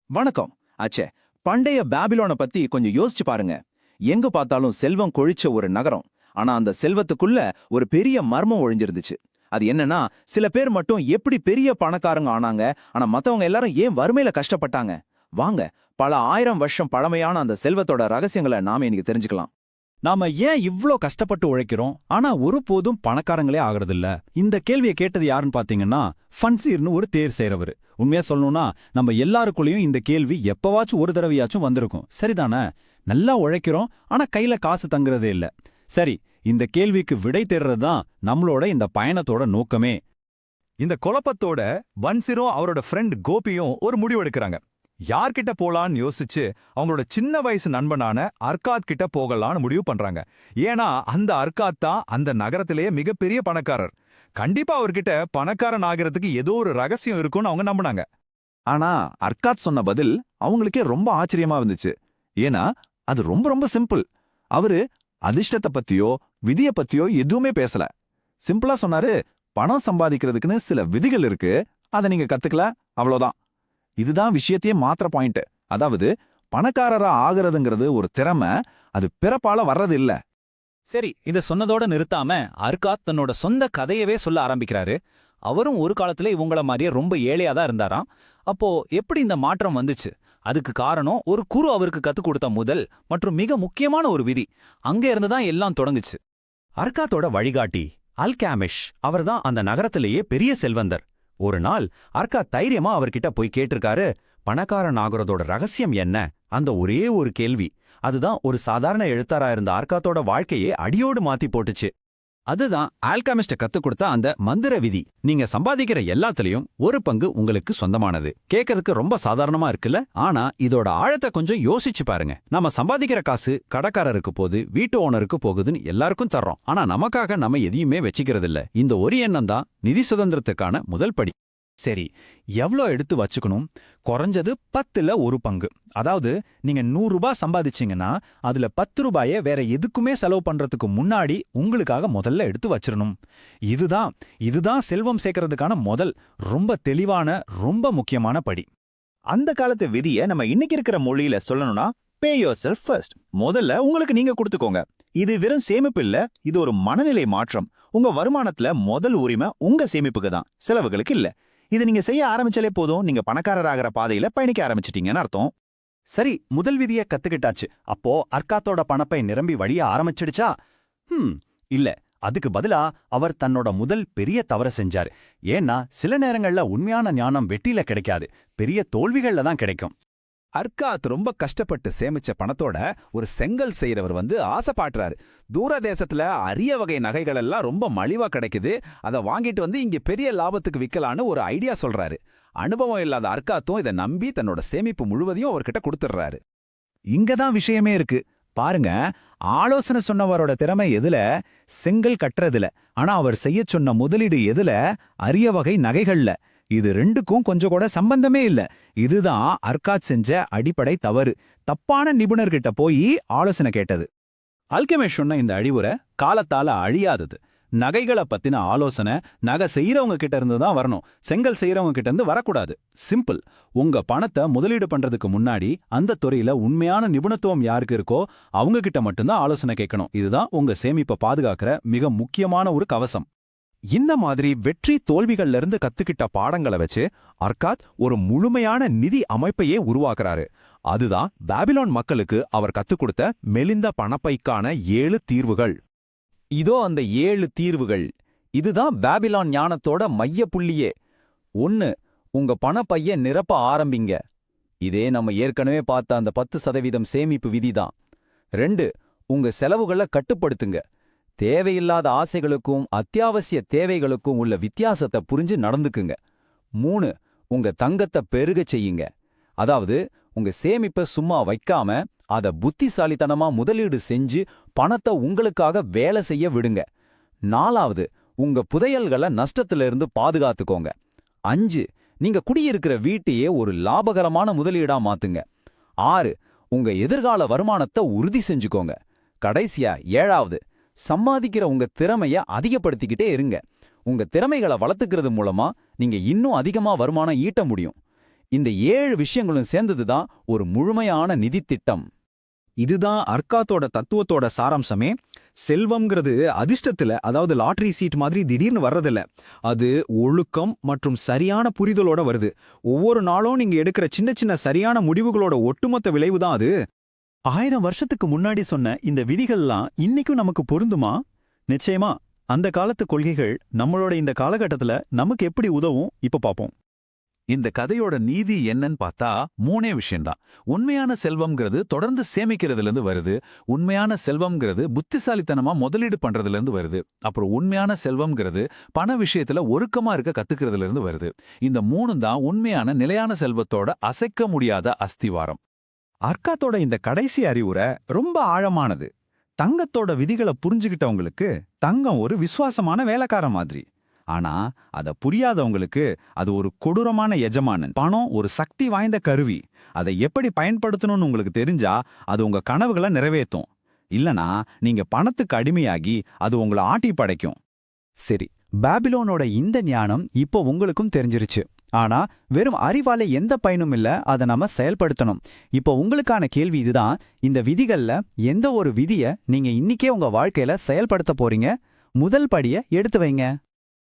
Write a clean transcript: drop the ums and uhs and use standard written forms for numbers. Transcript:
வணக்கம். அச்சே, பண்டைய பாபிலோனை பத்தி கொஞ்சம் யோசிச்சு பாருங்க. எங்க பார்த்தாலும் செல்வம் கொழிச்ச ஒரு நகரம். ஆனா அந்த செல்வத்துக்குள்ள ஒரு பெரிய மர்மம் ஒழிஞ்சிருந்துச்சு. அது என்னன்னா, சில பேர் மட்டும் எப்படி பெரிய பணக்காரங்க ஆனாங்க, ஆனா மத்தவங்க எல்லாரும் ஏன் வறுமையில கஷ்டப்பட்டாங்க? வாங்க, பல ஆயிரம் வருஷம் பழமையான அந்த செல்வத்தோட ரகசியங்களை நாம இன்னைக்கு தெரிஞ்சுக்கலாம். நாம ஏன் இவ்ளோ கஷ்டப்பட்டு உழைக்கிறோம், ஆனா ஒருபோதும் பணக்காரங்களே ஆகறதில்ல? இந்த கேள்வியை கேட்டது யாருன்னு பாத்தீங்கன்னா, ஃபன்சீர்னு ஒரு தேர் செய்றவரு. உண்மையா சொல்லணும்னா, நம்ம எல்லாருக்குள்ளயும் இந்த கேள்வி எப்பவாச்சும் ஒரு தடவையாச்சும் வந்திருக்கும். சரிதானே? நல்லா உழைக்கிறோம், ஆனா கையில காசு தங்குறதே இல்ல. சரி, இந்த கேள்விக்கு விடை தேடுறது தான் நம்மளோட இந்த பயணத்தோட நோக்கமே. இந்த குழப்பத்தோட வன்சிரும் அவரோட ஃப்ரெண்ட் கோபியும் ஒரு முடிவெடுக்கிறாங்க. யார்கிட்ட போலான்னு யோசிச்சு அவங்களோட சின்ன வயசு நண்பனான அர்காத் கிட்ட போகலான்னு முடிவு பண்றாங்க. ஏன்னா அந்த அர்காத் தான் அந்த நகரத்திலேயே மிகப்பெரிய பணக்காரர். கண்டிப்பா அவர்கிட்ட பணக்காரன் ஆகிறதுக்கு ஏதோ ஒரு ரகசியம் இருக்கும்னு அவங்க நம்பினாங்க. ஆனா அர்காத் சொன்ன பதில் அவங்களுக்கே ரொம்ப ஆச்சரியமா இருந்துச்சு. ஏன்னா அது ரொம்ப ரொம்ப சிம்பிள். அவரு அதிர்ஷ்டத்தை பத்தியோ விதியை பத்தியோ எதுவுமே பேசல. சிம்பிளா சொன்னாரு, பணம் சம்பாதிக்கிறதுக்குன்னு சில விதிகள் இருக்கு, அதை நீங்க கத்துக்கல, அவ்வளோதான். இதுதான் விஷயத்தையே மாத்திர பாயிண்ட். அதாவது பணக்காரரா ஆகிறதுங்கிறது ஒரு திறமை, அது பிறப்பால வர்றது இல்ல. சரி, இத சொன்னதோட நிறுத்தாம அர்காத் தன்னோட சொந்த கதையவே சொல்ல ஆரம்பிக்கிறாரு. அவரும் ஒரு காலத்துல இவங்கள மாதிரியே ரொம்ப ஏழையா தான் இருந்தாராம். அப்போ எப்படி இந்த மாற்றம் வந்துச்சு? அதுக்கு காரணம் ஒரு குரு அவருக்கு கத்துக் கொடுத்த முதல் மற்றும் மிக முக்கியமான ஒரு விதி. அங்க இருந்து தான் எல்லாம் தொடங்குச்சு. அர்காத்தோட வழிகாட்டி அல்கேமிஷ் அவர்தான் அந்த நகரத்திலேயே பெரிய செல்வந்தர். ஒரு நாள் அர்காத் தைரியமா அவர்கிட்ட போய் கேட்டிருக்காரு, பணக்காரன் ஆகுறதோட ரகசியம் என்ன? அந்த ஒரே ஒரு கேள்வி, அதுதான் ஒரு சாதாரண எழுத்தாரா இருந்த அர்காத்தோட வாழ்க்கையே அடியோடு மாத்தி போட்டுச்சு. அதுதான் ஆல்கமிஸ்ட கத்துக் கொடுத்த அந்த மந்திர விதி. நீங்க சம்பாதிக்கிற எல்லாத்துலயும் ஒரு பங்கு உங்களுக்கு சொந்தமானது. கேட்கறதுக்கு ரொம்ப சாதாரணமா இருக்குல்ல? ஆனா இதோட ஆழத்தை கொஞ்சம் யோசிச்சு பாருங்க. நம்ம சம்பாதிக்கிற காசு கடைக்காரருக்கு போகுது, வீட்டு ஓனருக்கு போகுதுன்னு எல்லாருக்கும் தர்றோம். ஆனா நமக்காக நம்ம எதையுமே வச்சுக்கிறது இல்ல. இந்த ஒரு எண்ணம் தான் நிதி சுதந்திரத்துக்கான முதல் படி. சரி, எவ்வளோ எடுத்து வச்சுக்கணும்? குறைஞ்சது 10ல் 1 பங்கு. அதாவது நீங்க 100 ரூபாய் சம்பாதிச்சீங்கன்னா அதுல 10 ரூபாயை வேற எதுக்குமே செலவு பண்றதுக்கு முன்னாடி உங்களுக்காக முதல்ல எடுத்து வச்சிரணும். இதுதான் செல்வம் சேர்க்கறதுக்கான முதல் ரொம்ப தெளிவான ரொம்ப முக்கியமான படி. அந்த காலத்து விதியை நம்ம இன்னைக்கு இருக்கிற மொழியில சொல்லணும்னா, பே யோர் செல்ஃப் ஃபர்ஸ்ட். முதல்ல உங்களுக்கு நீங்க கொடுத்துக்கோங்க. இது வெறும் சேமிப்பு இல்ல, இது ஒரு மனநிலை மாற்றம். உங்க வருமானத்துல முதல் உரிமை உங்க சேமிப்புக்கு தான், செலவுகளுக்கு இல்ல. இது நீங்க செய்ய ஆரம்பிச்சாலே போதும், நீங்க பணக்காரராகிற பாதையில பயணிக்க ஆரம்பிச்சிட்டீங்கன்னு அர்த்தம். சரி, முதல் விதியை கத்துக்கிட்டாச்சு. அப்போ அர்காத்தோட பணப்பை நிரம்பி வழிய ஆரம்பிச்சிடுச்சா? இல்ல. அதுக்கு பதிலா அவர் தன்னோட முதல் பெரிய தவற செஞ்சாரு. ஏன்னா சில நேரங்கள்ல உண்மையான ஞானம் வெட்டில கிடைக்காது, பெரிய தோல்விகள்ல தான் கிடைக்கும். அர்காத் ரொம்ப கஷ்டப்பட்டு சேமிச்ச பணத்தோட ஒரு செங்கல் செய்யறவர் ஆசைப்பாட்டுறாரு. தூர தேசத்துல அரிய வகை நகைகள் எல்லாம் ரொம்ப மலிவா கிடைக்குது, அதை வாங்கிட்டு இங்க பெரிய லாபத்துக்கு விற்கலான்னு ஒரு ஐடியா சொல்றாரு. அனுபவம் இல்லாத அர்காத்தும் இதை நம்பி தன்னோட சேமிப்பு முழுவதையும் அவர்கிட்ட கொடுத்துடுறாரு. இங்கதான் விஷயமே இருக்கு. பாருங்க, ஆலோசனை சொன்னவரோட திறமை எதுல? செங்கல் கட்டுறதுல. ஆனா அவர் செய்ய சொன்ன முதலீடு எதுல? அரிய வகை நகைகள்ல. இது ரெண்டுக்கும் கொஞ்சம் கூட சம்பந்தமே இல்ல. இதுதான் அர்காத் செஞ்ச அடிப்படை தவறு. தப்பான நிபுணர்கிட்ட போய் ஆலோசனை கேட்டது. அல்கெமிஸ்ட் சொன்ன இந்த அழிவுரை காலத்தால அழியாதது. நகைகளை பத்தின ஆலோசனை நகை செய்யறவங்க கிட்ட இருந்து தான் வரணும், செங்கல் செய்யறவங்க கிட்ட இருந்து வரக்கூடாது. சிம்பிள். உங்க பணத்தை முதலீடு பண்றதுக்கு முன்னாடி அந்த துறையில உண்மையான நிபுணத்துவம் யாருக்கு இருக்கோ அவங்க கிட்ட மட்டும்தான் ஆலோசனை கேட்கணும். இதுதான் உங்க சேமிப்பை பாதுகாக்கிற மிக முக்கியமான ஒரு கவசம். இந்த மாதிரி வெற்றி தோல்விகள்ல இருந்து கத்துக்கிட்ட பாடங்களை வச்சு அர்காத் ஒரு முழுமையான நிதி அமைப்பையே உருவாக்குறாரு. அதுதான் பாபிலோன் மக்களுக்கு அவர் கத்துக் கொடுத்த மெலிந்த பணப்பைக்கான 7 தீர்வுகள். இதோ அந்த 7 தீர்வுகள். இதுதான் பாபிலோன் ஞானத்தோட மைய புள்ளியே. 1. உங்க பணப்பைய நிரப்ப ஆரம்பிங்க. இதே நம்ம ஏற்கனவே பார்த்த அந்த 10% சேமிப்பு விதிதான். 2. உங்க செலவுகளை கட்டுப்படுத்துங்க. தேவையில்லாத ஆசைகளுக்கும் அத்தியாவசிய தேவைகளுக்கும் உள்ள வித்தியாசத்தை புரிஞ்சு நடந்துக்குங்க. 3. உங்க தங்கத்தை பெருகச் செய்யுங்க. அதாவது உங்க சேமிப்பை சும்மா வைக்காம அதை புத்திசாலித்தனமா முதலீடு செஞ்சு பணத்தை உங்களுக்காக வேலை செய்ய விடுங்க. 4. உங்க புதையல்களை நஷ்டத்திலிருந்து பாதுகாத்துக்கோங்க. 5. நீங்க குடியிருக்கிற வீட்டையே ஒரு லாபகரமான முதலீடா மாத்துங்க. 6. உங்க எதிர்கால வருமானத்தை உறுதி செஞ்சுக்கோங்க. கடைசியா 7. சம்பாதிக்கிற உங்க திறமைய அதிகப்படுத்திக்கிட்டே இருங்க. உங்க திறமைகளை வளர்த்துக்கிறது மூலமா நீங்க இன்னும் அதிகமா வருமானம் ஈட்ட முடியும். இந்த 7 விஷயங்களும் சேர்ந்ததுதான் ஒரு முழுமையான நிதி திட்டம். இதுதான் அர்க்காத்தோட தத்துவத்தோட சாராம்சமே. செல்வம்ங்கிறது அதிர்ஷ்டத்துல, அதாவது லாட்டரி சீட் மாதிரி திடீர்னு வர்றதில்ல. அது ஒழுக்கம் மற்றும் சரியான புரிதலோட வருது. ஒவ்வொரு நாளும் நீங்க எடுக்கிற சின்ன சின்ன சரியான முடிவுகளோட ஒட்டுமொத்த விளைவு தான் அது. 1000 வருஷத்துக்கு முன்னாடி சொன்ன இந்த விதிகள்லாம் இன்னைக்கும் நமக்கு பொருந்துமா? நிச்சயமா. அந்த காலத்து கொள்கைகள் நம்மளோட இந்த காலகட்டத்துல நமக்கு எப்படி உதவும் இப்ப பாப்போம். இந்த கதையோட நீதி என்னன்னு பார்த்தா 3 விஷயம்தான். உண்மையான செல்வம்ங்கிறது தொடர்ந்து சேமிக்கிறதுல இருந்து வருது. உண்மையான செல்வம்ங்கிறது புத்திசாலித்தனமா முதலீடு பண்றதுல இருந்து வருது. அப்புறம் உண்மையான செல்வம்ங்கிறது பண விஷயத்துல ஒருக்கமா இருக்க கத்துக்கிறதுல இருந்து வருது. இந்த 3 தான் உண்மையான நிலையான செல்வத்தோட அசைக்க முடியாத அஸ்திவாரம். அர்க்காத்தோட இந்த கடைசி அறிவுரை ரொம்ப ஆழமானது. தங்கத்தோட விதிகளை புரிஞ்சுக்கிட்டவங்களுக்கு தங்கம் ஒரு விசுவாசமான வேலைக்காரன் மாதிரி. ஆனா அத புரியாதவங்களுக்கு அது ஒரு கொடூரமான எஜமானன். பணம் ஒரு சக்தி வாய்ந்த கருவி. அதை எப்படி பயன்படுத்தணும்னு உங்களுக்கு தெரிஞ்சா அது உங்க கனவுகளை நிறைவேற்றும். இல்லனா நீங்க பணத்துக்கு அடிமையாகி அது உங்களை ஆட்டி படைக்கும். சரி, பாபிலோனோட இந்த ஞானம் இப்போ உங்களுக்கும் தெரிஞ்சிருச்சு. ஆனா வெறும் அறிவால எந்த பயனும் இல்ல, அதை நாம செயல்படுத்தணும். இப்போ உங்களுக்கான கேள்வி இதுதான்: இந்த விதிகள்ல எந்த ஒரு விதிய நீங்க இன்னிக்கே உங்க வாழ்க்கையில செயல்படுத்த போறீங்க? முதல் படியை எடுத்து வைங்க.